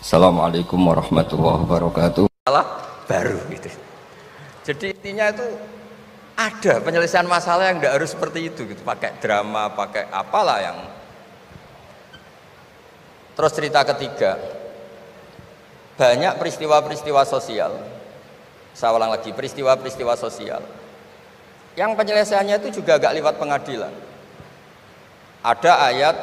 Assalamualaikum warahmatullahi wabarakatuh. Masalah baru gitu. Jadi intinya itu ada penyelesaian masalah yang tidak harus seperti itu gitu, pakai drama, pakai apalah yang. Terus cerita ketiga, banyak peristiwa-peristiwa sosial. Saya ulang lagi, peristiwa-peristiwa sosial yang penyelesaiannya itu juga agak lewat pengadilan. Ada ayat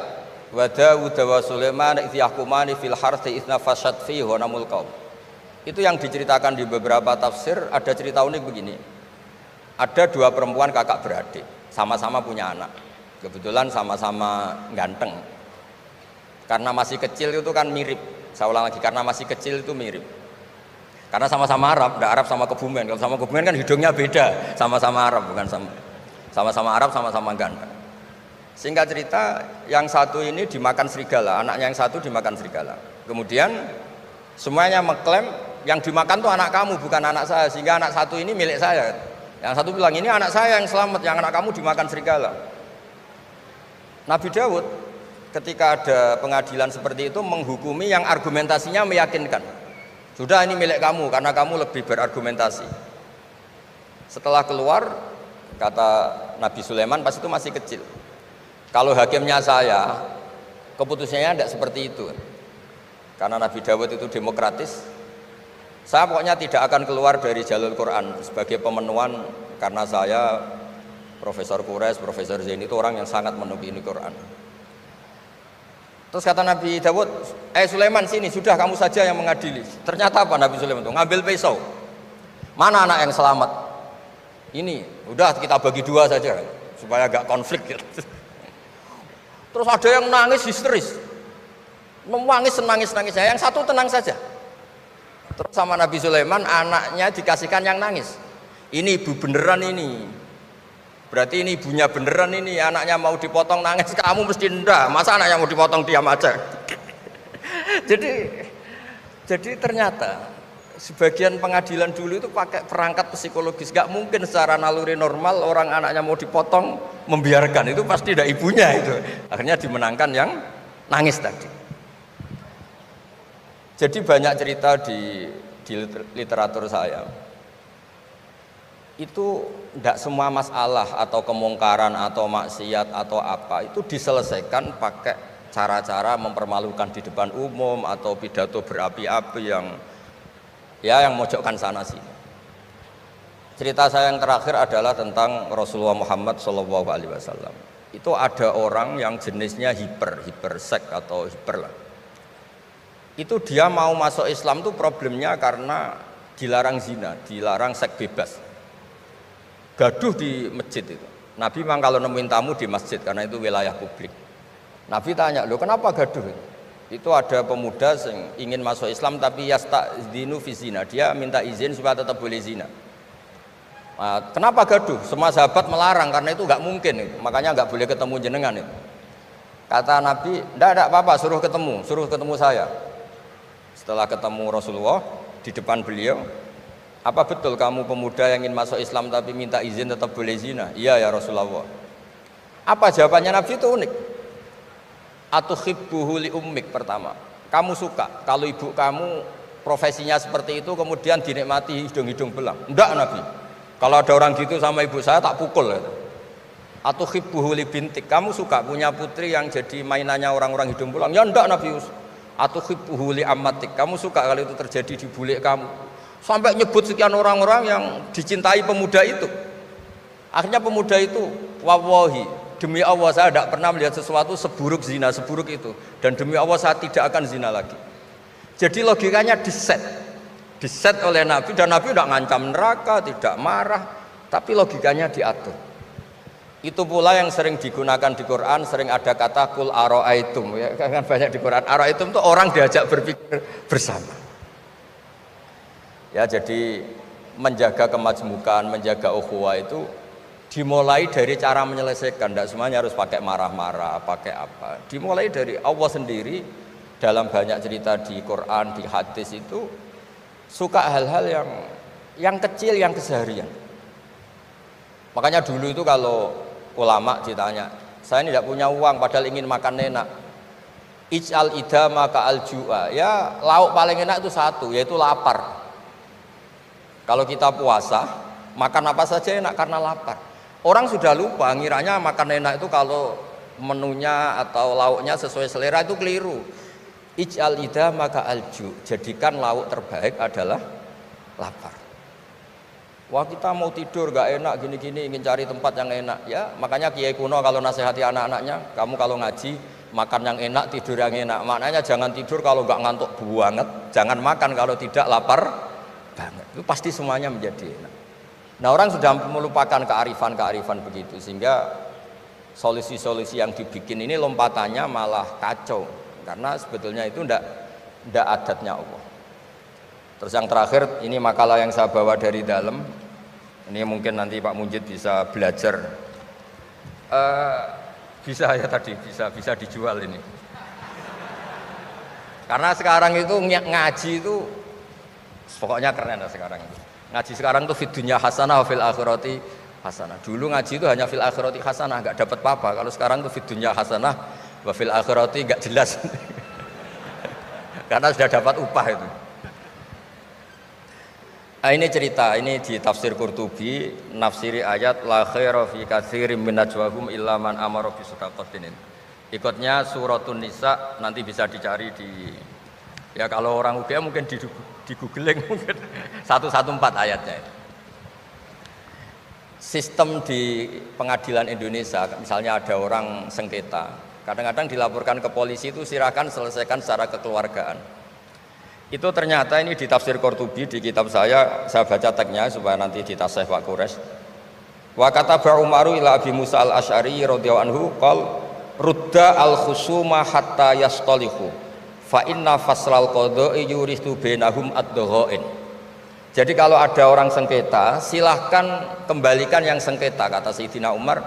wa Daud wa Sulaiman idh yahkumani fil harthi idh nafashat fihi ghanamul qaum. Itu yang diceritakan di beberapa tafsir. Ada cerita unik begini. Ada dua perempuan kakak beradik, sama-sama punya anak. Kebetulan sama-sama ganteng. Karena masih kecil itu kan mirip. Saya ulang lagi, karena masih kecil itu mirip. Karena sama-sama Arab, tidak Arab sama Kebumen. Kalau sama Kebumen kan hidungnya beda, sama-sama Arab, bukan sama-sama Arab, sama-sama ganteng. Singkat cerita, yang satu ini dimakan serigala, anaknya yang satu dimakan serigala. Kemudian semuanya mengklaim yang dimakan tuh anak kamu, bukan anak saya, sehingga anak satu ini milik saya. Yang satu bilang, ini anak saya yang selamat, yang anak kamu dimakan serigala. Nabi Daud ketika ada pengadilan seperti itu menghukumi yang argumentasinya meyakinkan. Sudah, ini milik kamu karena kamu lebih berargumentasi. Setelah keluar, kata Nabi Sulaiman, pas itu masih kecil, kalau hakimnya saya, keputusannya tidak seperti itu. Karena Nabi Dawud itu demokratis. Saya pokoknya tidak akan keluar dari jalur Quran sebagai pemenuhan, karena saya Profesor Quraisy, Profesor Zain itu orang yang sangat menepini Quran. Terus kata Nabi Dawud, Sulaiman sini, sudah kamu saja yang mengadili. Ternyata apa Nabi Sulaiman itu? Ngambil pisau. Mana anak yang selamat? Ini, udah kita bagi dua saja supaya agak konflik gitu. Terus ada yang nangis histeris, nangis, yang satu tenang saja. Terus sama Nabi Sulaiman, anaknya dikasihkan yang nangis. Ini ibu beneran ini, berarti ini ibunya beneran ini, anaknya mau dipotong nangis, kamu mesti ndak, masa anaknya mau dipotong diam aja. jadi ternyata sebagian pengadilan dulu itu pakai perangkat psikologis. Gak mungkin secara naluri normal orang anaknya mau dipotong membiarkan, itu pasti tidak ibunya itu. Akhirnya dimenangkan yang nangis tadi. Jadi banyak cerita di literatur saya. Itu tidak semua masalah atau kemungkaran atau maksiat atau apa itu diselesaikan pakai cara-cara mempermalukan di depan umum atau pidato berapi-api yang mojokkan sana sini. Cerita saya yang terakhir adalah tentang Rasulullah Muhammad SAW. Itu ada orang yang jenisnya hipersek atau hiper lah. Itu dia mau masuk Islam tuh problemnya karena dilarang zina, dilarang seks bebas. Gaduh di masjid itu. Nabi memang kalau nemuin tamu di masjid karena itu wilayah publik. Nabi tanya, loh kenapa gaduh? Itu ada pemuda yang ingin masuk Islam tapi yasta'dzinu fi zina, dia minta izin supaya tetap boleh zina. Nah, kenapa gaduh? Semua sahabat melarang karena itu nggak mungkin, makanya nggak boleh ketemu jenengan itu. Kata Nabi, enggak apa-apa, suruh ketemu saya. Setelah ketemu Rasulullah di depan beliau, apa betul kamu pemuda yang ingin masuk Islam tapi minta izin tetap boleh zina? Iya ya Rasulullah. Apa jawabannya Nabi itu unik. Atuhibbuhu li ummik, pertama, kamu suka kalau ibu kamu profesinya seperti itu kemudian dinikmati hidung-hidung belang? Enggak Nabi, kalau ada orang gitu sama ibu saya tak pukul. Atuhibbuhu li bintik, kamu suka punya putri yang jadi mainannya orang-orang hidung belang? Ya enggak Nabi. Atuhibbuhu li ammatik, kamu suka kalau itu terjadi di bule kamu? Sampai nyebut sekian orang-orang yang dicintai pemuda itu. Akhirnya pemuda itu, wallahi, demi Allah saya tidak pernah melihat sesuatu seburuk zina, seburuk itu. Dan demi Allah saya tidak akan zina lagi. Jadi logikanya diset oleh Nabi, dan Nabi tidak ngancam neraka, tidak marah, tapi logikanya diatur. Itu pula yang sering digunakan di Quran, sering ada kata kul aro'aitum, ya kan banyak di Quran. Aro'aitum itu orang diajak berpikir bersama. Ya, jadi menjaga kemajmukan, menjaga ukhuwah itu dimulai dari cara menyelesaikan. Tidak semuanya harus pakai marah-marah, pakai apa. Dimulai dari Allah sendiri. Dalam banyak cerita di Quran, di hadis itu suka hal-hal yang kecil, yang keseharian. Makanya dulu itu kalau ulama ditanya, saya ini tidak punya uang padahal ingin makan enak, Ij'al idama ka'al ju'a. Ya, lauk paling enak itu satu, yaitu lapar. Kalau kita puasa, makan apa saja enak karena lapar. Orang sudah lupa, ngiranya makan enak itu kalau menunya atau lauknya sesuai selera, itu keliru. Ij'al idama ka'al ju'. Jadikan lauk terbaik adalah lapar. Wah, kita mau tidur gak enak gini-gini, ingin cari tempat yang enak. Ya, makanya Kiai kuno kalau nasihati anak-anaknya, kamu kalau ngaji makan yang enak, tidur yang enak. Maknanya jangan tidur kalau gak ngantuk banget, jangan makan kalau tidak lapar banget. Itu pasti semuanya menjadi enak. Nah, orang sudah melupakan kearifan-kearifan begitu, sehingga solusi-solusi yang dibikin ini lompatannya malah kacau, karena sebetulnya itu ndak adatnya Allah. Terus yang terakhir, ini makalah yang saya bawa dari dalam. Ini mungkin nanti Pak Munjid bisa belajar. Bisa ya tadi, bisa dijual ini. Karena sekarang itu ngaji itu pokoknya keren lah sekarang. Ngaji sekarang tuh fid dunya hasanah wa fil akhirati hasanah. Dulu ngaji itu hanya fil akhirati hasanah, enggak dapat apa-apa. Kalau sekarang tuh fid dunya hasanah wa fil akhirati enggak jelas. Karena sudah dapat upah itu. Nah, ini cerita, ini di tafsir Qurtubi, nafsiri ayat la khaira fi katsirin min najwahum illa man amara bi shadaqatin. Ikutnya suratun Nisa, nanti bisa dicari di, ya kalau orang UGM mungkin di googling mungkin 114 ayatnya. Sistem di pengadilan Indonesia, misalnya ada orang sengketa, kadang-kadang dilaporkan ke polisi itu silakan selesaikan secara kekeluargaan. Itu ternyata ini di tafsir Qurtubi, di kitab saya baca teksnya supaya nanti ditasih Pak Quraisy. Wa kataba Umaru ila Abi Musa al-Asy'ari radhiyallahu anhu qol rudda al-khusuma hatta yastalihu fa inna faslal qada'i yurithu bainahum ad-daghain. Jadi kalau ada orang sengketa, silahkan kembalikan yang sengketa, kata Sayyidina Umar.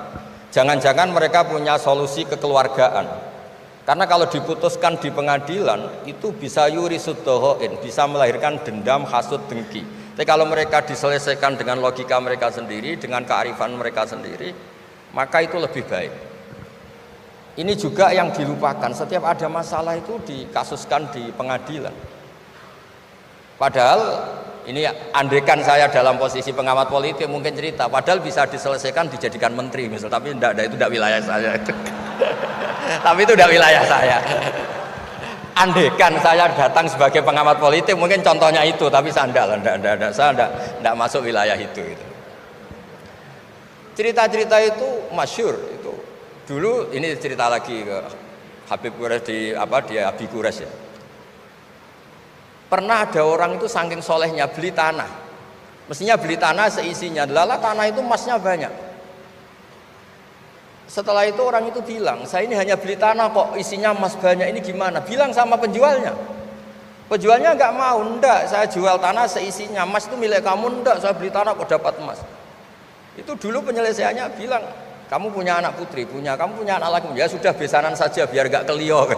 Jangan-jangan mereka punya solusi kekeluargaan. Karena kalau diputuskan di pengadilan itu bisa yurisud daghain, bisa melahirkan dendam, hasud, dengki. Tapi kalau mereka diselesaikan dengan logika mereka sendiri, dengan kearifan mereka sendiri, maka itu lebih baik. Ini juga yang dilupakan, setiap ada masalah itu dikasuskan di pengadilan. Padahal ini andaikan saya dalam posisi pengamat politik mungkin cerita, padahal bisa diselesaikan dijadikan menteri misal, tapi itu tidak wilayah saya. Tapi itu tidak wilayah saya. Andaikan saya datang sebagai pengamat politik mungkin contohnya itu, tapi saya tidak masuk wilayah itu. Cerita-cerita itu masyhur itu. Dulu ini cerita lagi ke Habib Quraisy di Abi Quraisy ya. Pernah ada orang itu saking solehnya beli tanah. Mestinya beli tanah seisinya. Lala tanah itu emasnya banyak. Setelah itu orang itu bilang, saya ini hanya beli tanah kok isinya emas banyak, ini gimana? Bilang sama penjualnya. Penjualnya nggak mau, enggak, saya jual tanah seisinya, emas itu milik kamu, enggak, saya beli tanah kok dapat emas. Itu dulu penyelesaiannya bilang, kamu punya anak putri, kamu punya anak laki, ya sudah besanan saja biar nggak kelio.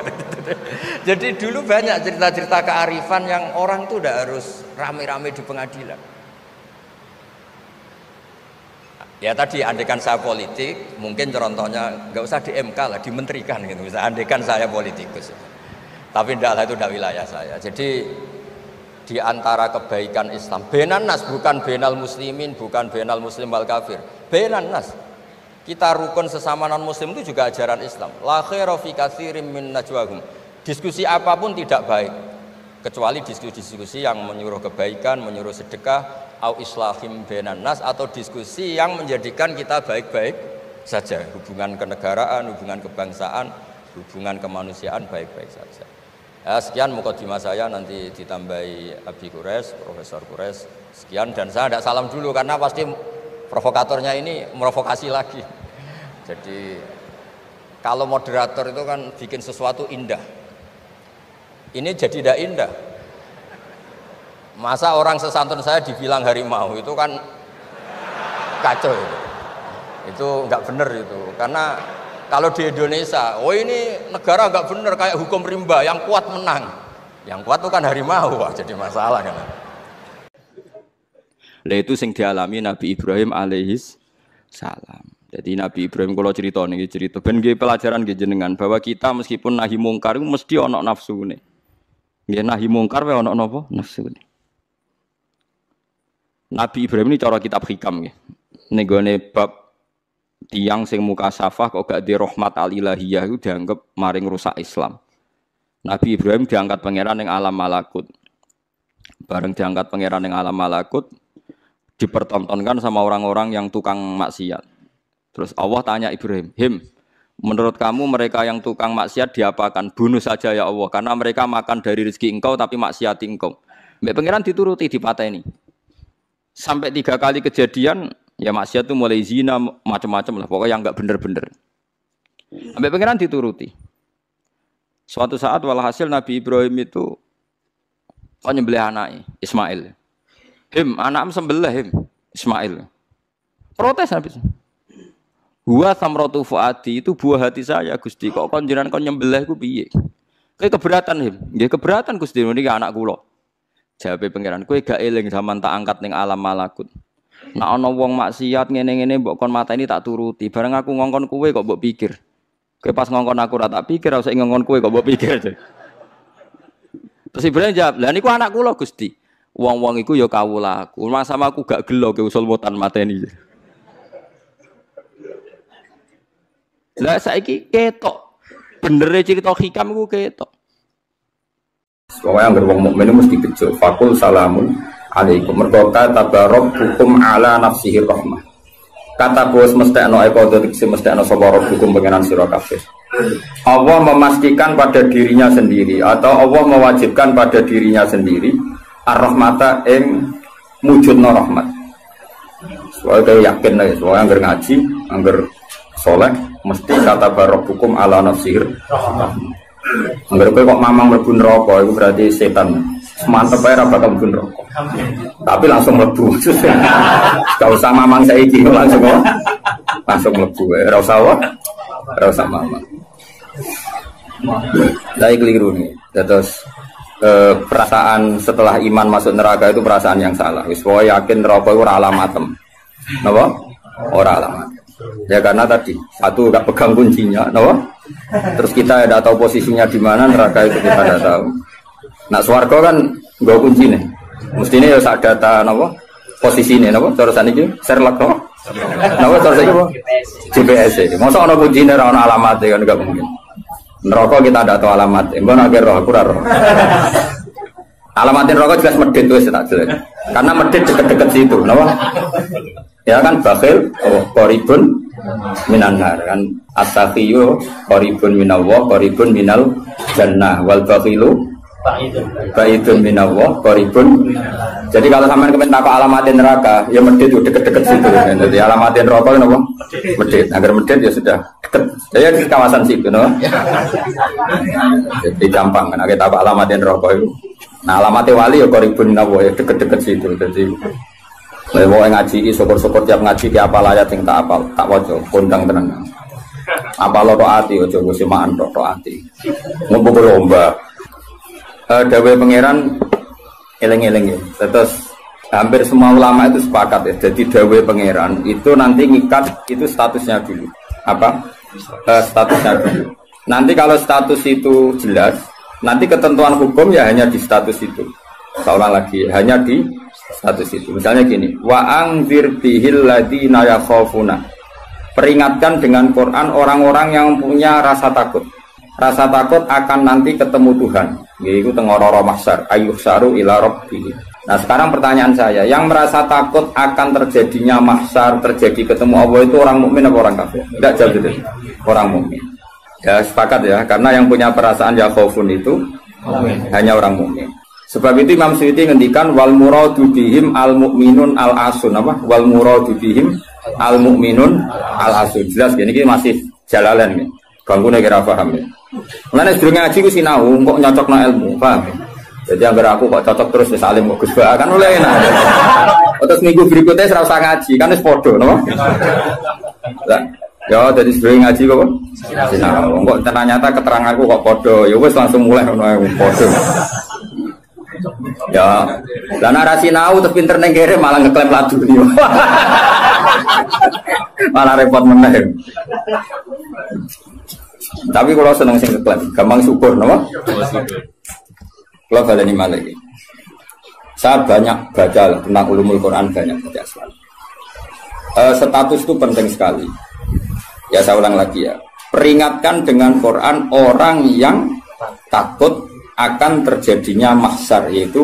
Jadi dulu banyak cerita-cerita kearifan yang orang itu udah harus rame-rame di pengadilan. Ya tadi andaikan saya politik, mungkin contohnya nggak usah di MK lah, dimenterikan gitu. Misalnya andaikan saya politikus, tapi tidak, itu tidak wilayah saya. Jadi di antara kebaikan Islam, benan nas, bukan benal muslimin, bukan benal muslim wal kafir, benan nas. Kita rukun sesama non muslim itu juga ajaran Islam. La khaira fi katsirin min najwahum. Diskusi apapun tidak baik, kecuali diskusi-diskusi yang menyuruh kebaikan, menyuruh sedekah, au islahim bainan nas, atau diskusi yang menjadikan kita baik-baik saja, hubungan kenegaraan, hubungan kebangsaan, hubungan kemanusiaan baik-baik saja. Ya, sekian mukadimah saya, nanti ditambahi Abi Quraisy, Profesor Quraisy. Sekian, dan saya tidak salam dulu karena pasti provokatornya ini merovokasi lagi. Jadi kalau moderator itu kan bikin sesuatu indah, ini jadi tidak indah. Masa orang sesantun saya dibilang harimau, itu kan kacau itu. Itu nggak benar itu. Karena kalau di Indonesia, oh ini negara nggak benar, kayak hukum rimba, yang kuat menang. Yang kuat itu kan harimau, wah, jadi masalah kan. Lah itu sing dialami Nabi Ibrahim alaihis salam. Jadi Nabi Ibrahim kalau cerita nih cerita ben nggih pelajaran nggih jenengan bahwa kita meskipun nahi mungkar itu mesti ana nafsune. Nggih nahi mungkar wae ana napa? Nafsune. Nabi Ibrahim ini cara kitab hikam nggih. Ning gone bab tiyang sing mukasafah kok gak di rahmat al-ilahiyah itu dianggap maring rusak Islam. Nabi Ibrahim diangkat pangeran ning alam malakut. Bareng diangkat pangeran ning alam malakut dipertontonkan sama orang-orang yang tukang maksiat. Terus Allah tanya Ibrahim, menurut kamu mereka yang tukang maksiat diapakan? Bunuh saja ya Allah, karena mereka makan dari rezeki engkau tapi maksiati engkau. Mbak pangeran dituruti dipateni. Sampai 3 kali kejadian, ya maksiat itu mulai zina macam-macam lah, pokoknya yang enggak bener-bener. Mbak pangeran dituruti. Suatu saat walhasil Nabi Ibrahim itu nyembelih anaknya Ismail. Anakmu sembelih Ismail. Protes habis. Huwa samratu fuadi itu buah hati saya Gusti. Kok kon jenengan kon nyembelih ku piye? Kowe keberatan nggih keberatan Gusti niki anak kula. Jawabe pangeran, kowe gak eling zaman tak angkat ning alam malakut. Nek ana wong maksiat ngene-ngene mbok kon mateni tak turuti. Bareng aku ngongkon kowe kok mbok pikir. Kowe pas ngongkon aku ora tak pikir, ora usah ngongkon kowe kok mbok pikir. Terus Ibrahim jawab, "Lah niku anak kula Gusti." Wong-wong iku ya kawulaku. Sama aku gak gelo ke usul mutan mateni. Lah saiki ketok. Benere cerita hikam iku ketok. Pokoknya anggar wong mukmin mesti bejo. Fakul salamun alaikum. Mergo kata rabbukum ala nafsihi rahmah. Kata bos mestekno eko dadi mestekno sapa rabbukum pengenan sira kabeh. Allah memastikan pada dirinya sendiri atau Allah mewajibkan pada dirinya sendiri ar-rahmata ing mujudna rahmat. Soale yakin nek soale anggar ngaji, anggar saleh mesti kata rabbukum ala nafsihir rahmah. Anggar kowe kok mamang mlebu neraka iku berarti setan. Mantep ae ra bakal mlebu neraka. Tapi langsung mlebu. Gak usah mamang saiki langsung mlebu. Ora usah mamang. Saya keliru nih. Terus perasaan setelah iman masuk neraka itu perasaan yang salah. Wis wae yakin neraka itu ora alamatem. Napa? Ora alamat. Ya karena tadi satu enggak pegang kuncinya, napa? Terus kita tidak tahu posisinya di mana, neraka itu kita tidak tahu. Nah, swarga kan nggo kuncine. Mestine ya sak data napa? Posisine napa? Cara saniki Sherlock napa? Napa cara saniki apa? GPS. Mosok ana kuncine ora ana alamate kan enggak mungkin. Neraka kita tidak tahu alamat. Mbon akhir roh aku ora roh. Alamatin neraka jelas medit wis tak jelas. Karena medit deket-deket situ, napa? Ya kan bakhil qaribun minan nar kan at-taqiyyu qaribun minallah qaribun minal jannah wal bakhilu ba'idun minallah qaribun. Jadi kalau sampean kepen takok alamatin neraka ya medit itu deket-deket situ. Jadi alamatin neraka napa? Medit. Agar medit ya sudah deket. Saya di kawasan situ no. Jadi gampang kan kita takok alamatin neraka itu. Nah alamatnya wali ya qaribun minallah ya deket-deket situ. Jadi mau ngaji, syukur-syukur tiap ngaji ke apa layat yang tak apal, tak wajo, kondang tenang. Apa lo toati, wajo gue simaan toati. Ngumpul lomba. Dawe pangeran, eleng-eleng ya. Terus hampir semua ulama itu sepakat ya. Jadi dawe pangeran itu nanti ngikat itu statusnya dulu. Apa? Statusnya dulu. Nanti kalau status itu jelas, nanti ketentuan hukum ya hanya di status itu. Seolah lagi hanya di status itu. Misalnya gini, wa angzir bihil ladina yakhafuna. Peringatkan dengan Quran orang-orang yang punya rasa takut. Rasa takut akan nanti ketemu Tuhan. Yaitu tengororo mahsyar, ayyuhsaru ila rabbih. Nah, sekarang pertanyaan saya, yang merasa takut akan terjadinya mahsyar, terjadi ketemu Allah itu orang mukmin apa orang kafir? Enggak jawab itu. Orang mukmin. Ya, sepakat ya, karena yang punya perasaan yakhafun itu hanya orang mukmin. Sebab itu Imam Suyuti ngendikan wal muradu bihim al mukminun al asun apa? Wal muradu bihim al mukminun al asun. Jelas ini masih jalalan nih. Ganggu kira paham ya. Mulane sedurunge ngaji ku sinau kok nyocokno ilmu, paham. Jadi anggere aku kok cocok terus wis alim kok Gus Ba kan oleh enak. Terus minggu berikutnya ora usah ngaji kan wis padha napa? Lah ya jadi sedurunge ngaji kok sinau. Kok ternyata keteranganku kok padha ya wis langsung mulai ngono padha. Ya, lah narasi nau terus pinter neng kere malah ngeklaim ladu nih. Malah repot meneh. Tapi kalau seneng sing keklaim, gampang syukur, napa? Kalau baleni malih. Saya banyak baca tentang ulumul Quran, banyak baca selalu. Status itu penting sekali. Ya saya ulang lagi ya. Peringatkan dengan Quran orang yang takut akan terjadinya mahsyar, yaitu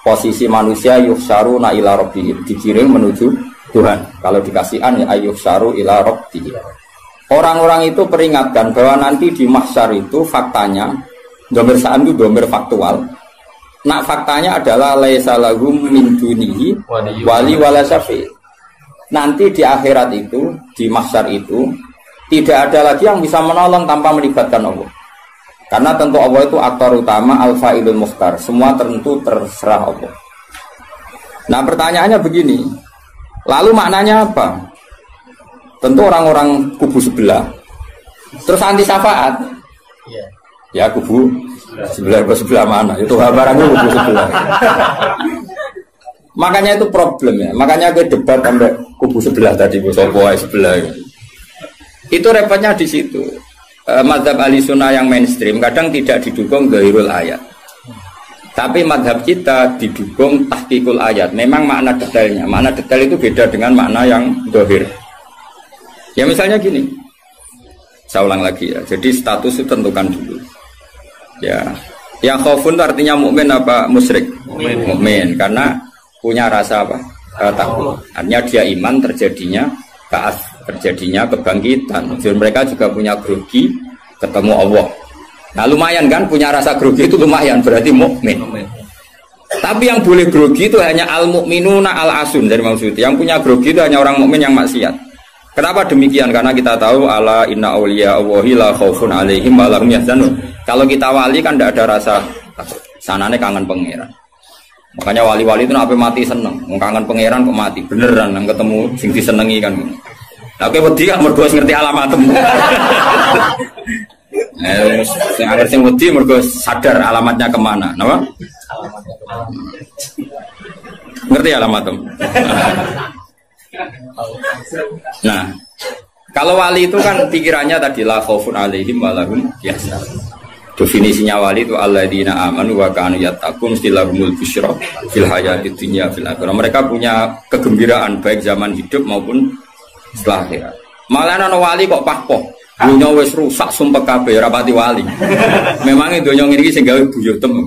posisi manusia yuhsyaru ila rabbihim, digiring menuju Tuhan. Kalau dikasih an ya yuhsyaru ila rabbihim. Orang-orang itu peringatkan bahwa nanti di mahsyar itu faktanya domir sa'an itu domir faktual. Nah faktanya adalah laisa lahum min dunihi wali wala syafi'. Nanti di akhirat itu, di mahsyar itu tidak ada lagi yang bisa menolong tanpa melibatkan Allah. Karena tentu Allah itu aktor utama, al-fa'ilul mukhtar. Semua tentu terserah Allah. Nah pertanyaannya begini, lalu maknanya apa? Tentu orang-orang kubu sebelah, terus anti syafaat. Ya kubu sebelah mana? Itu barangnya kubu sebelah. Makanya itu problemnya. Makanya gue debat sampai kubu sebelah tadi, gue sopoai sebelah. Itu repotnya di situ. Mazhab ahli sunnah yang mainstream kadang tidak didukung dhahirul ayat, tapi mazhab kita didukung tahqiqul ayat. Memang makna detail itu beda dengan makna yang dhahir. Ya misalnya gini, saya ulang lagi ya. Jadi status itu tentukan dulu. Ya, yang khaufun itu artinya mukmin apa musyrik? Mukmin, karena punya rasa apa? Takut. Artinya dia iman terjadinya terjadinya kebangkitan. Jadi mereka juga punya grogi ketemu Allah. Nah lumayan kan, punya rasa grogi itu lumayan, berarti mukmin. Tapi yang boleh grogi itu hanya al-mukminuna al-asun dari maksud. Yang punya grogi itu hanya orang mukmin yang maksiat. Kenapa demikian? Karena kita tahu ala inna awliya Allahi la khaufun alaihim wa lahum yahzanun. Kalau kita wali kan tidak ada rasa takut. Sanane kangen pangeran. Makanya wali-wali itu apa mati seneng. Kangen pangeran kok mati. Beneran yang ketemu sing disenengi kan. Oke, wedi kan mergo ngerti alamatmu. Sing wedi mergo sadar alamatnya kemana, napa? Ngerti alamatmu. Nah, kalau wali itu kan pikirannya tadi la khaufun alaihim wa lahum yahzanun. Definisinya wali itu alladzina amanu wa kanu yattaqun istilahumul busyra fil hayatid dunya fil akhirah. Mereka punya kegembiraan baik zaman hidup maupun setelah akhirat. Malah ana wali kok pahpoh. Dunya wis rusak sumpek kabeh ora pati wali. Memang donya ngene iki sing gawe buyutem.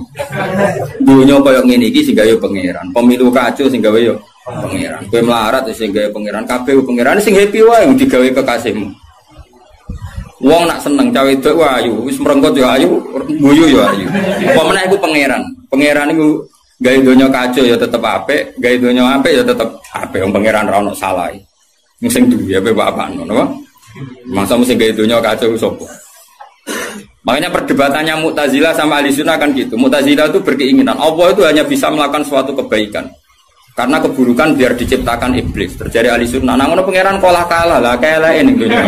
Dunya koyo ngene iki sing gawe pangeran. Pemilu kacau sing gawe yo pangeran. Kowe melarat sing gawe pangeran, kabeh pangeran sing happy wae digawe kekasihmu. Wong nak seneng cawe wedok ayu, wis merengkot yo ayu, guyu yo ayu. Apa meneh iku pangeran. Pangeran iku gawe donya kacau ya tetep apik, gawe donya apik ya tetep apik. Wong pangeran ra ono salah. Sing duwe ape bapak ngono. Masa mesti gawe donya kacau sapa? Makanya perdebatannya Mu'tazilah sama Ahlussunnah kan gitu. Mu'tazilah itu berkeinginan Allah itu hanya bisa melakukan suatu kebaikan. Karena keburukan biar diciptakan iblis. Terjadi Ahlussunnah. Nah, ngono pangeran kalah lah keleke ning dunya.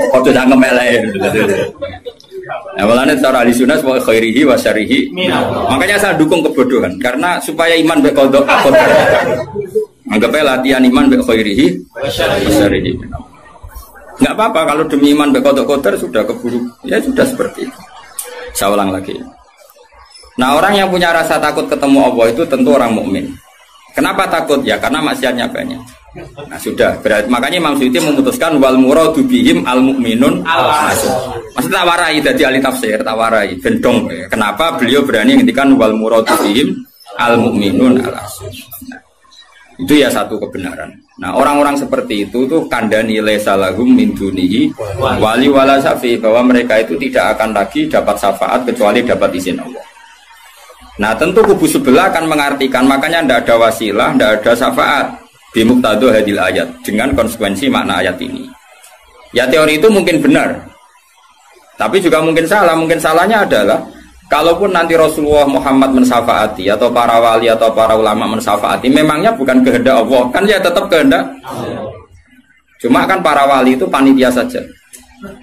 Foto jangan melek. Nah, malahnya secara Ahlussunnah sebagai khairihi wa syarihi. Makanya saya dukung kebodohan karena supaya iman be kodok. Anggapnya latihan iman be khairihi wa syarihi. Enggak apa-apa kalau demi iman be kodok-kodok sudah keburu. Ya sudah seperti itu. Saya ulang lagi. Nah, orang yang punya rasa takut ketemu Allah itu tentu orang mukmin. Kenapa takut? Ya karena maksiatnya banyak. Nah sudah, berarti makanya Imam Suyuti memutuskan wal muradu bihim al mukminun al-asun. Maksudnya tawarai dari ahli tafsir, tawarai bendong. Kenapa beliau berani ngendikan wal muradu bihim al mukminun al-asun. Nah, itu ya satu kebenaran. Nah, orang-orang seperti itu tuh kandani laisa lahum min dunihi wali wala syafi, bahwa mereka itu tidak akan lagi dapat syafaat kecuali dapat izin Allah. Nah, tentu kubu sebelah akan mengartikan makanya tidak ada wasilah, tidak ada syafaat. Bimuqtadu hadil ayat, dengan konsekuensi makna ayat ini. Ya teori itu mungkin benar, tapi juga mungkin salah. Mungkin salahnya adalah kalaupun nanti Rasulullah Muhammad mensyafaati atau para wali atau para ulama mensyafaati, memangnya bukan kehendak Allah, kan ya tetap kehendak. Cuma kan para wali itu panitia saja.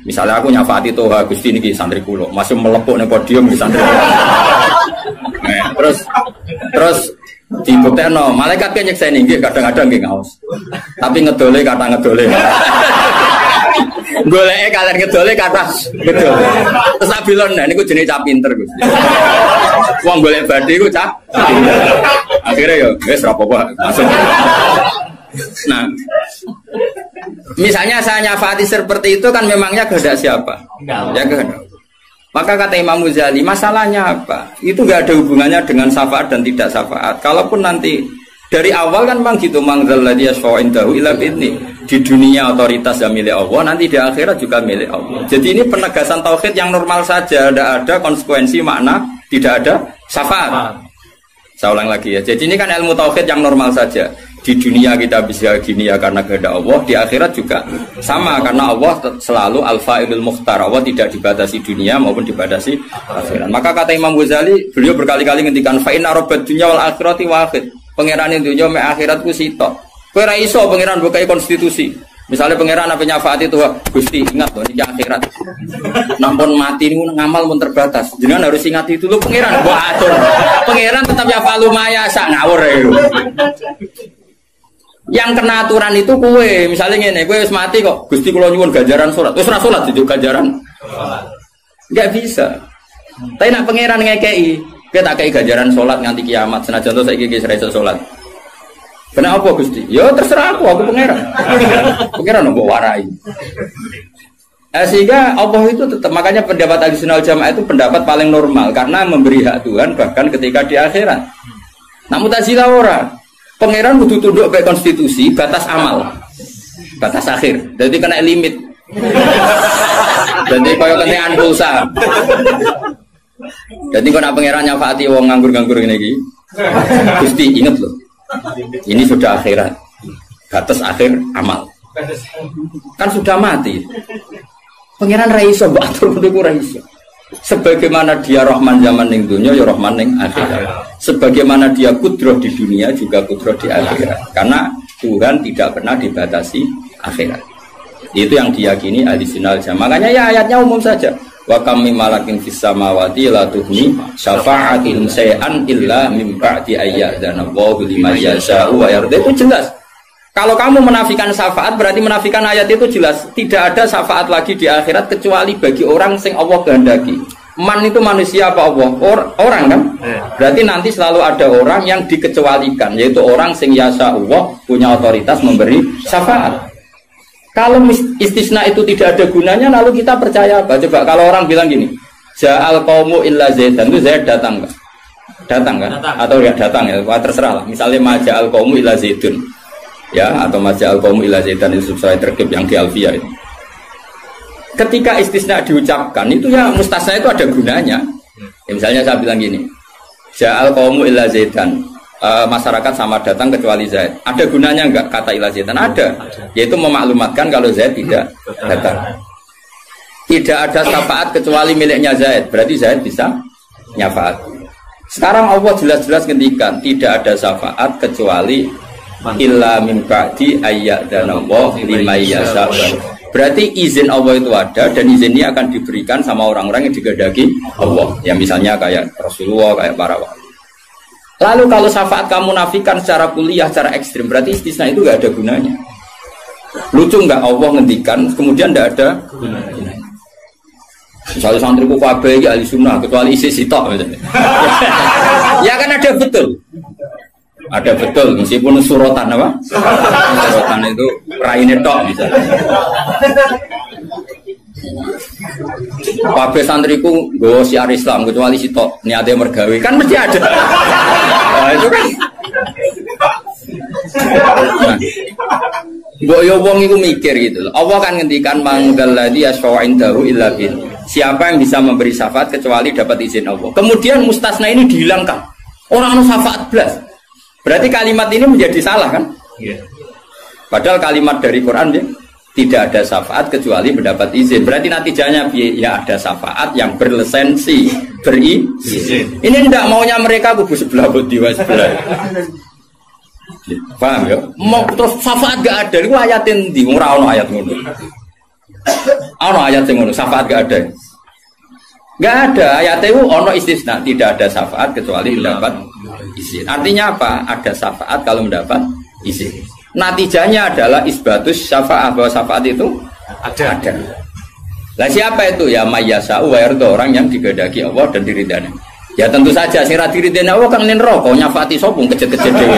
Misalnya aku nyafaati Toha Gusti niki santri kulo, masih melepuk ning podium di santri. Nah, terus Dibuktekno, malaikat ki nyekseni nggih kadang-kadang nggih ngaos. Tapi ngedole kata ngedole. Goleke kalian ngedole kata ngedole. Terus abilon niku jenenge cah pinter Gus. Wong golek badhe iku cah. Akhirnya ya wis ora apa-apa masuk. Nah, misalnya saya nyafati seperti itu kan memangnya kehendak siapa? Ya kehendak. Maka kata Imam Ghazali, masalahnya apa? Itu nggak ada hubungannya dengan syafaat dan tidak syafaat. Kalaupun nanti dari awal kan memang gitu, mangzalladzi yashfa'u indahu illa bi'idznih. Di dunia otoritas yang milik Allah, nanti di akhirat juga milik Allah. Jadi ini penegasan tauhid yang normal saja, tidak ada konsekuensi makna, tidak ada syafaat. Saya ulang lagi ya. Jadi ini kan ilmu tauhid yang normal saja. Di dunia kita bisa gini ya karena kehendak Allah, di akhirat juga sama karena Allah selalu al-fa'ilul mukhtar. Allah tidak dibatasi dunia maupun dibatasi akhirat. Maka kata Imam Ghazali, beliau berkali-kali ngendikan fa inna rabbad dunya wal akhirati wahid. Pangeran dunya mek akhirat ku sitok. Kowe ora iso pangeran bukai konstitusi. Misalnya pangeran apa nyafaati itu, Gusti ingat loh ini akhirat. Nampun mati niku ngamal pun terbatas. Jenengan harus ingat itu lho pangeran. Wah atur. Pangeran tetap ya falu maya sak ngawur ya. Yang kena aturan itu kue, misalnya ngene, kue wis mati kok, Gusti kula nyuwun ganjaran salat. Wis ora salat dijuk ganjaran. Enggak bisa. Tapi nak pangeran ngekei, kita tak kei ganjaran salat nganti kiamat. Senajan to saiki iki iso salat. Kenapa Gusti? Ya terserah aku pangeran. Pangeran mbok warai. Sehingga Allah itu tetap, makanya pendapat Ahlussunnah wal Jamaah itu pendapat paling normal karena memberi hak Tuhan bahkan ketika di akhirat. Nah Mu'tazilah ora. Pangeran kudu tunduk ke konstitusi, batas amal, batas akhir. Jadi kena limit. Jadi kaya kentekan pulsa. Jadi kena pangeran nyafaati wong nganggur-nganggur ngene iki. Gusti inget loh. Ini sudah akhirat. Batas akhir amal. Kan sudah mati. Pangeran ra iso mbok atur kudu ra iso. Sebagaimana dia Rahman zaman ning dunya ya Rahman ning akhirat. Sebagaimana dia kudroh di dunia juga kudroh di akhirat. Karena Tuhan tidak pernah dibatasi akhirat. Itu yang diyakini Ahlussunnah wal Jamaah. Makanya ya ayatnya umum saja. Wa kam mim malakin fis samawati la tuhni syafa'atihim shay'an illa mim ba'di ayyadana Allahu liman yasha'u wa yarda. Itu jelas. Kalau kamu menafikan syafaat berarti menafikan ayat itu jelas. Tidak ada syafaat lagi di akhirat kecuali bagi orang sing Allah kehendaki. Man itu manusia apa Allah? Orang kan? Berarti nanti selalu ada orang yang dikecualikan, yaitu orang sing yasa Allah punya otoritas memberi syafaat. Kalau istisna itu tidak ada gunanya, lalu kita percaya apa? Coba kalau orang bilang gini, Ja'al qaumu illa Zaidan, itu Zaid datang kan? Datang kan? Atau enggak datang ya? Wah, terserah lah. Misalnya Maja'al qaumu illa Zaidun. Ya, atau Maja'al qaumu illa Zaidan itu sesuai terkib yang di Alfiyah itu. Ketika istisna diucapkan itu ya mustasna itu ada gunanya. Ya, misalnya saya bilang gini, Ja'al qaumu illa Zaidan, masyarakat sama datang kecuali Zaid. Ada gunanya enggak kata illa Zaidan? Ada. Yaitu memaklumatkan kalau Zaid tidak datang. Tidak ada syafaat kecuali miliknya Zaid. Berarti Zaid bisa nyafaat. Sekarang Allah jelas-jelas ngendikan tidak ada syafaat kecuali illa min ba'di ayyadana liman yasha. Berarti izin Allah itu ada dan izin ini akan diberikan sama orang-orang yang digandaki Allah. Ya misalnya kayak Rasulullah, kayak para wali. Lalu kalau syafaat kamu nafikan secara kuliah, secara ekstrim, berarti istisna itu gak ada gunanya. Lucu nggak Allah ngendikan, kemudian tidak ada gunanya. Misalnya santriku kabeh iki ahli sunnah kecuali isi sitok misalnya. Ya kan ada betul. Ada betul meskipun suratan apa? Suratan itu raine tok misalnya. Kabeh santriku nggawa syiar Islam kecuali sitok niate mergawe kan mesti ada. Nah, itu kan. Mbok yo wong iku mikir gitu loh. Allah kan ngendikan mangdalladzi yashfa'u indahu illa bin. Siapa yang bisa memberi syafaat kecuali dapat izin Allah. Kemudian mustasna ini dihilangkan. Orang anu syafaat belas. Berarti kalimat ini menjadi salah kan? Iya. Padahal kalimat dari Quran ya, tidak ada syafaat kecuali mendapat izin. Berarti natijanya ya ada syafaat yang berlisensi, berizin. Ini tidak maunya mereka kubu sebelah bodiwa sebelah. Paham ya? Mau terus syafaat gak ada, itu ayatin di ora ono ayat ngono. Ono ayat sing ngono, syafaat gak ada. Enggak ada, ayat itu ono istisna, tidak ada syafaat kecuali mendapat izin. Artinya apa? Ada syafaat kalau mendapat izin. Natijanya adalah isbatus syafaat, bahwa syafaat itu ada. Lah siapa itu? Ya mayyasa'u wa yarda, orang yang digedaki Allah dan diridani. Ya tentu saja sing ra diridani Allah kan ning neraka nyafati sapa kejet-kejet dhewe.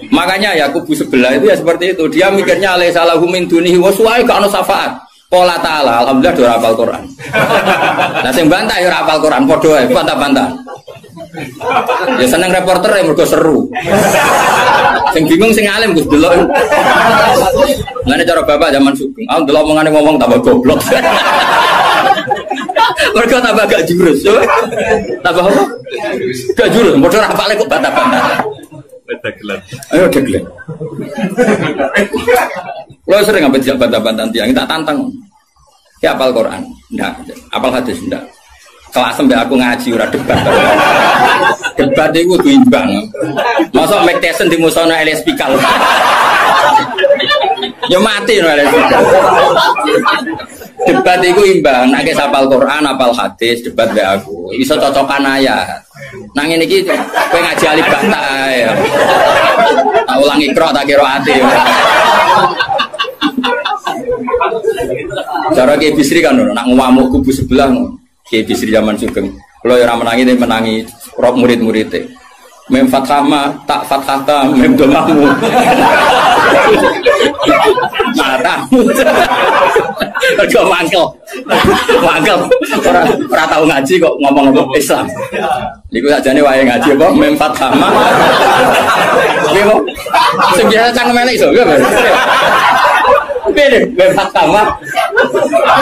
Makanya ya kubu sebelah itu ya seperti itu. Dia mikirnya alaisa lahu min dunihi wa suwae gak ono syafaat. Qala ta'ala alhamdulillah do hafal Quran. Lah sing bantah ya ora hafal Quran padha ae bantah-bantah. Ya seneng reporter ya mergo seru. Sing bingung sing alim Gus delok. Ngene cara bapak zaman Sugeng. Ah delok omongane ngomong tambah goblok. Mergo tambah gak jurus. Tambah apa? Gak jurus, padha hafale kok bantah-bantah. Ayo deglek. Lo sering ngambil tidak bantah-bantah tiang, tak tantang. Ya apal Quran, enggak. Apal hadis, enggak. Kelas sampai aku ngaji ora debat. Debat itu kudu imbang. Masa Mike Tyson di musono LS Pikal. Ya mati no LS Pikal. Debat itu imbang, nek apal Quran, apal hadis, debat be aku. Iso cocokan ayat. Nang ngene iki kowe ngaji alif bata ae. Tak ulangi ikra tak kira ati. Cara Kiai Bisri kan nak ngamuk kubu sebelah Kiai Bisri zaman Sugeng. Kalau yang menangi rok murid-muridnya. Mem fathama tak fathata mem domamu. Matamu. Kau mangkel. Ora tahu ngaji kok ngomong-ngomong Islam. Niku sajane wae ngaji apa mem fathama. Nggih kok. Sing biasa cangkem elek iso nggih. Beda, bebas sama.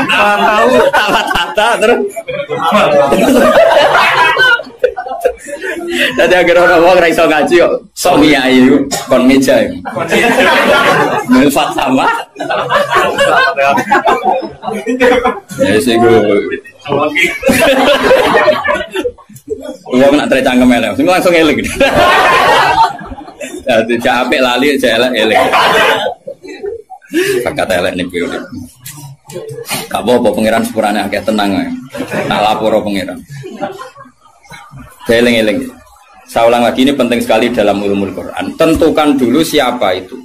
Tahu, tata terus. Tadi agar orang mau ngerasa ngaji kok, sok kiai kon meja. Bebas sama. Ya sih gue. Gue nak tercangkem elek, langsung elek. Tidak apik lali, saya elek. Kakak elek nih gue. Gak apa-apa pangeran sepurane akeh tenang ae. Tak lapor pangeran. Eling-eling. Saya ulang lagi, ini penting sekali dalam ulumul Quran. Tentukan dulu siapa itu.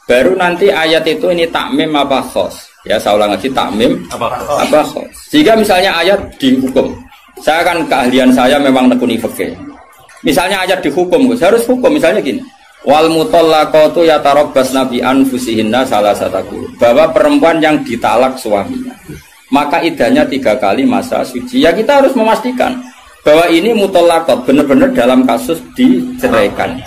Baru nanti ayat itu ini takmim apa khos. Ya saya ulang lagi, takmim apa khos. Jika misalnya ayat dihukum. Saya kan keahlian saya memang nekuni fikih. Misalnya ayat dihukum, harus hukum misalnya gini. Wal mutallaqatu yatarabbasna bi anfusihinna salasataku, bahwa perempuan yang ditalak suaminya maka idahnya 3 kali masa suci. Ya kita harus memastikan bahwa ini mutallaqat benar-benar dalam kasus diceraikan.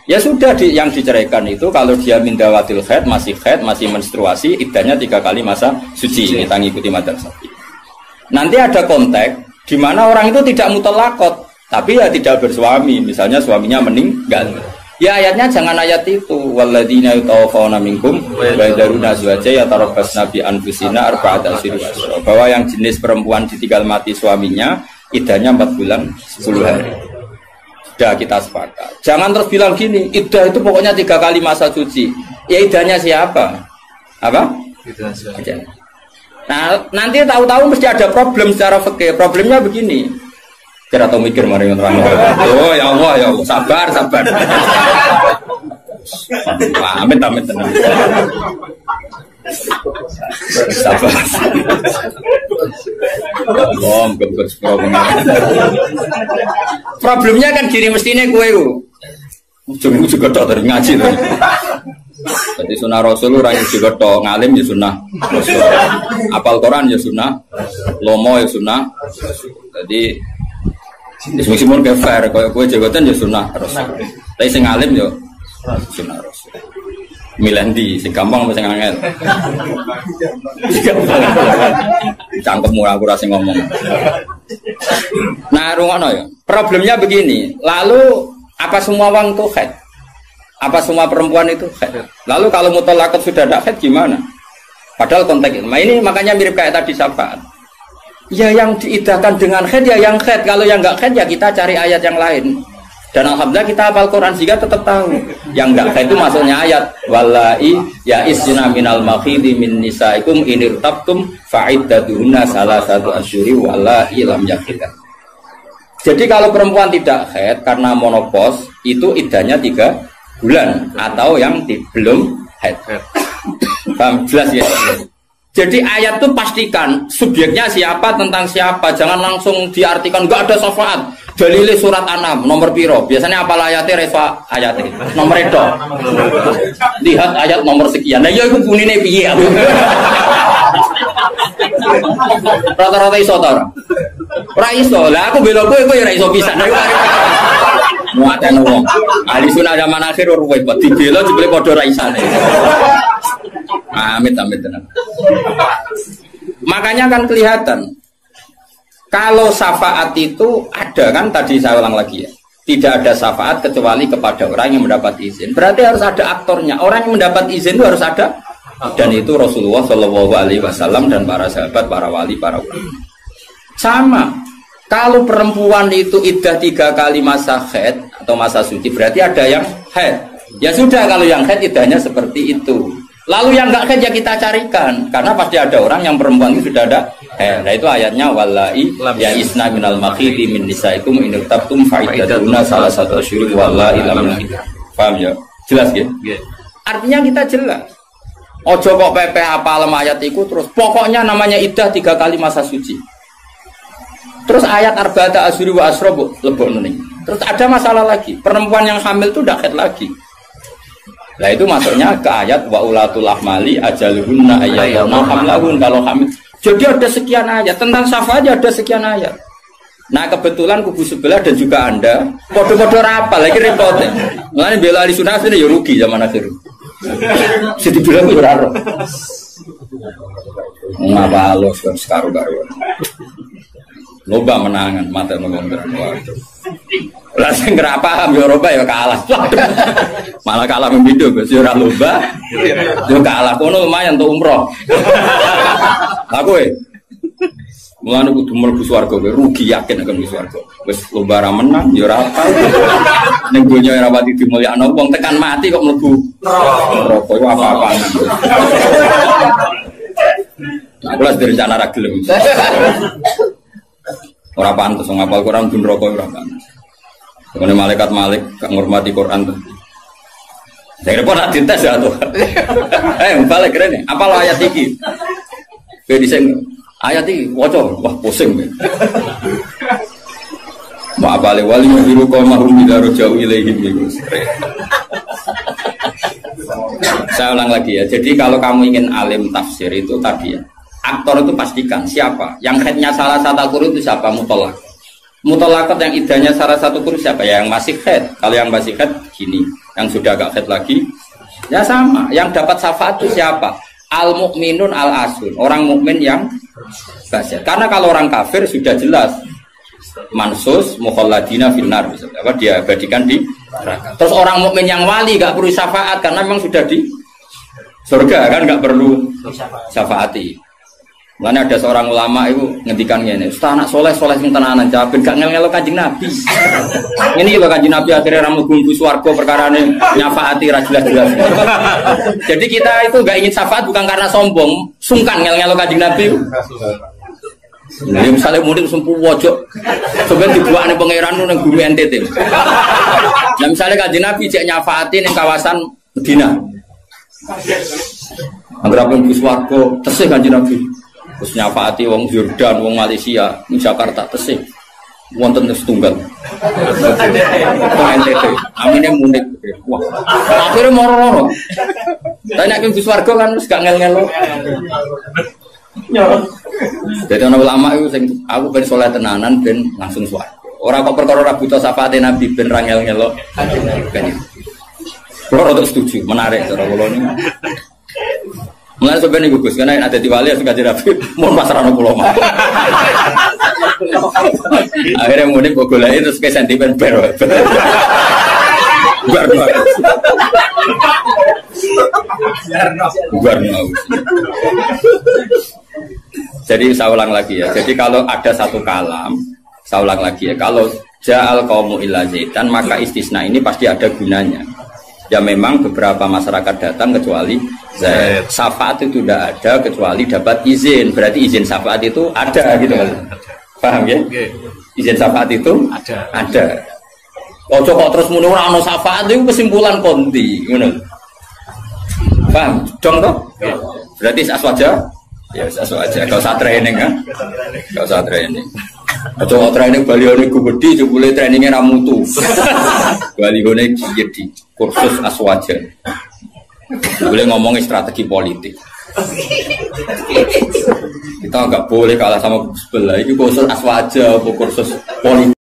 Ya sudah yang diceraikan itu kalau dia mindawatil haid, masih menstruasi, idahnya 3 kali masa suci. Ini ngikuti madzhab Syafi'i. Nanti ada konteks di mana orang itu tidak mutallaqat tapi ya tidak bersuami, misalnya suaminya meninggal. Ya ayatnya jangan ayat itu. Walladzina yatawaffawna minkum wa yadharuna azwaja yatarabbasna bi anfusina arba'ata asyhur. Bahwa yang jenis perempuan ditinggal mati suaminya, idahnya 4 bulan 10 hari. Sudah kita sepakat. Jangan terus bilang gini, idah itu pokoknya 3 kali masa suci. Ya idahnya siapa? Apa? Idahnya. Nah, nanti tahu-tahu mesti ada problem secara fikih. Problemnya begini. Kira tahu mikir mari terang. Oh ya Allah, sabar. Amit tenang. Sabar. Problemnya kan gini mestinya kue ujung juga tok dari ngaji tuh. Jadi sunnah Rasul orang yang juga tok ngalim ya sunnah Rasul. Apal Quran ya sunnah, lomo ya sunnah. Jadi meskipun ke fair, kalau kue jabatan ya sunnah Rasul. Tapi sing alim ya sunnah Rasul. Milih sing gampang apa sing angel? Cangkemmu aku rasa ngomong. Nah, rungono ya. Problemnya begini. Lalu apa semua wong itu haid? Apa semua perempuan itu haid? Lalu kalau mutallaqat sudah tidak haid gimana? Padahal konteks itu. Nah, ini makanya mirip kayak tadi syafaat. Ya yang diidahkan dengan haid ya yang haid. Kalau yang enggak haid ya kita cari ayat yang lain. Dan alhamdulillah kita hafal Quran sehingga tetap tahu. Yang enggak haid itu masuknya ayat wallahi ya isna minal makhidi min nisaikum inirtabtum fa'iddatuhunna salasatu asyuri wallahi lam yakhidna. Jadi kalau perempuan tidak haid karena menopause itu iddahnya 3 bulan atau yang belum haid. Paham jelas ya? Jadi ayat itu pastikan subjeknya siapa tentang siapa, jangan langsung diartikan enggak ada syafaat. Dalile surat An'am nomor piro? Biasanya apa ayatnya reswa ayatnya? Nomor itu. Lihat ayat nomor sekian. Nah ya iku bunine piye aku. Rata-rata iso ta ora? Ora iso. Lah aku bela kowe ya ora iso pisan. Muatan wong. Ahli sunah zaman akhir ruwet, dibela jebule padha ra isane. Amit tenan. Makanya kan kelihatan kalau syafaat itu ada kan tadi saya ulang lagi ya. Tidak ada syafaat kecuali kepada orang yang mendapat izin. Berarti harus ada aktornya. Orang yang mendapat izin itu harus ada. Dan itu Rasulullah Shallallahu Alaihi Wasallam dan para sahabat, para wali, para ulama. Sama. Kalau perempuan itu iddah 3 kali masa haid atau masa suci, berarti ada yang haid. Ya sudah kalau yang haid iddahnya seperti itu. Lalu yang enggak haid ya kita carikan. Karena pasti ada orang yang perempuan itu sudah ada. Nah itu ayatnya wallahi ya isna minal makhidi min nisaikum in irtabtum fa'iddatuhunna salasatu asyhur wallahi lam yakhidna. Paham ya? Jelas ya? Artinya kita jelas. Ojo kok pepe hafal ayat itu terus pokoknya namanya iddah 3 kali masa suci. Terus ayat arba'ata asyhur wa asra lebokno ning. Terus ada masalah lagi. Perempuan yang hamil itu ndak haid lagi. Nah itu masuknya ke ayat wa ulatul ahmali ajaluhunna ayyatuna hamlahun kalau hamil. Jadi ada sekian ayat tentang syafaat ada sekian ayat. Nah kebetulan kubu sebelah dan juga Anda podo-podo rapal lagi repotnya. Mulane bela ahli sunnah ini ya rugi zaman akhir. Jadi bilang ora ro. Ngapa lo sekarang loba menangan mata ngomong lah sing ora paham ya Eropa ya kalah. Malah kalah membidu Gus ora loba. Yo kalah kono lumayan untuk umroh. Aku mulane kudu mlebu swarga rugi yakin akan mlebu swarga. Wis lomba ra menang ya ora apa. Ning donya ora pati dimulyakno wong tekan mati kok mlebu neraka iku apa-apaan. Aku las direncana ra gelem. Ora pantes wong apal Quran ben neraka ora pantes. Kene malaikat Malik gak ngurmati Quran tuh. Saya repot nak dites ya tuh. Balik keren nih. Apa lo ayat iki? Bedi sing ayat iki waca wah pusing. Ma apale wali biru kau mahrum bidaro jauh ilaihim iku. Saya ulang lagi ya. Jadi kalau kamu ingin alim tafsir itu tadi ya. Aktor itu pastikan siapa. Yang haidnya salah satu kurun itu siapa? Mutolak. Mutolakot yang idahnya salah satu kurun siapa? Ya yang masih haid. Kalau yang masih haid gini. Yang sudah agak haid lagi ya sama. Yang dapat syafaat itu siapa? Al mukminun al asun. Orang mukmin yang basyar. Karena kalau orang kafir sudah jelas mansus mukhalladina finnar misalnya apa dia abadikan di neraka. Terus orang mukmin yang wali gak perlu syafaat karena memang sudah di surga kan gak perlu syafaati. Mana ada seorang ulama itu ngendikan ngene, "Ustaz anak soleh sing tenanan jawabin gak ngel-ngelo Kanjeng Nabi." Ini lho Kanjeng Nabi akhirnya ra mlebu swarga perkarane nyafaati ra jelas-jelas. Jadi kita itu enggak ingin syafaat bukan karena sombong, sungkan ngel-ngelo Kanjeng Nabi. Nah, misalnya mudik sumpu wojok, sebenarnya dibuatnya pangeran nang bumi NTT. Nah, misalnya Kanjeng Nabi cek nyafaati ning kawasan Medina. Angger apa mlebu swarga, tesih Kanjeng Nabi. Terus nyafaati wong Jordan, wong Malaysia, di Jakarta tesih. Wonten setunggal. NTT. Amine munik. Wah. Akhire moro-moro. Lah nek mlebu swarga kan wis gak ngel-ngelo. Jadi ana ulama itu sing aku ben saleh tenanan ben langsung swarga. Ora kok perkara ora buta syafaate Nabi ben ra ngel-ngelo. Kulo rada setuju, menarik cara kula niku. Mulai sebenarnya gugus, karena ada di wali yang suka jerapi, mau pasrano pulau mah. Akhirnya mudik golain terus kayak sentimen bar. Jadi saya ulang lagi ya. Jadi kalau ada satu kalam, saya ulang lagi ya. Kalau ja'al qaumu illa zaitan, maka istisna ini pasti ada gunanya. Ya memang beberapa masyarakat datang kecuali Zaid. Syafaat itu tidak ada kecuali dapat izin. Berarti izin syafaat itu ada gitu kan. Paham ya? Izin syafaat itu ada. Ojo kok terus muni ora ono syafaat itu kesimpulan konti, ngono. Paham? Dong toh? Berarti aswaja? Ya aswaja. Kau usah training kan? Kau usah training. Ojo training balione gede jebule trainingnya ra mutu. Balione jadi kursus aswaja. Boleh ngomongin strategi politik. Kita nggak boleh kalah sama sebelah. Ini kursus aswaja, kursus politik.